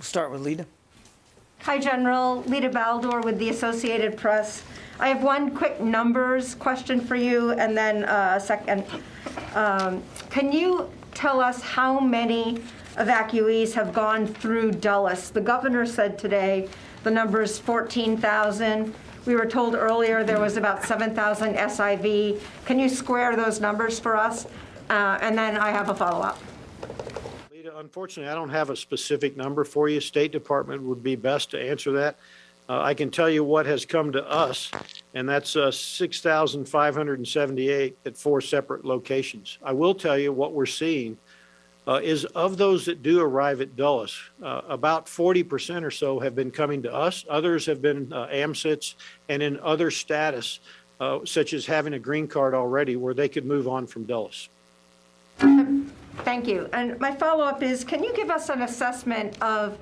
Start with Lita. Hi, General. Lita Baldor with the Associated Press. I have one quick numbers question for you, and then a second. Can you tell us how many evacuees have gone through Dulles? The governor said today the number is 14,000. We were told earlier there was about 7,000 SIV. Can you square those numbers for us? And then I have a follow-up. Unfortunately, I don't have a specific number for you. State Department would be best to answer that. I can tell you what has come to us, and that's 6,578 at 4 separate locations. I will tell you what we're seeing is of those that do arrive at Dulles, about 40% or so have been coming to us. Others have been AMSITs and in other status, such as having a green card already, where they could move on from Dulles. Thank you. And my follow-up is, can you give us an assessment of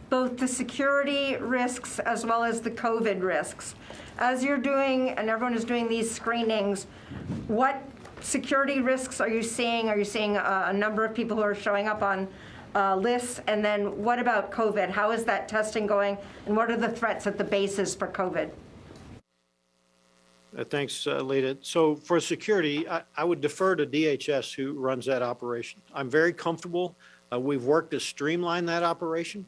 both the security risks as well as the COVID risks? As you're doing, and everyone is doing these screenings, what security risks are you seeing? Are you seeing a number of people who are showing up on lists? And then what about COVID? How is that testing going? And what are the threats at the bases for COVID? Thanks, Lita. So for security, I would defer to DHS, who runs that operation. I'm very comfortable. We've worked to streamline that operation.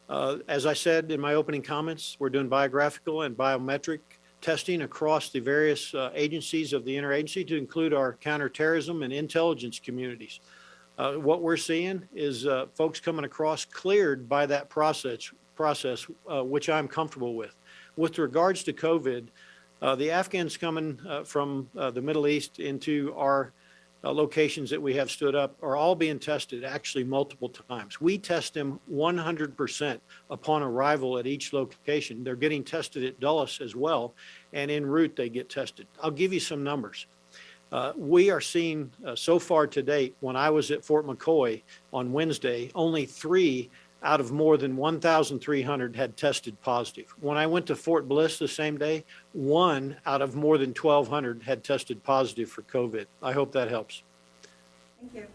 As I said in my opening comments, we're doing biographical and biometric testing across the various agencies of the interagency, to include our counterterrorism and intelligence communities. What we're seeing is folks coming across cleared by that process, which I'm comfortable with. With regards to COVID, the Afghans coming from the Middle East into our locations that we have stood up are all being tested, actually multiple times. We test them 100% upon arrival at each location. They're getting tested at Dulles as well, and en route they get tested. I'll give you some numbers. We are seeing so far to date, when I was at Fort McCoy on Wednesday, only 3 out of more than 1,300 had tested positive. When I went to Fort Bliss the same day, 1 out of more than 1,200 had tested positive for COVID. I hope that helps. Thank you.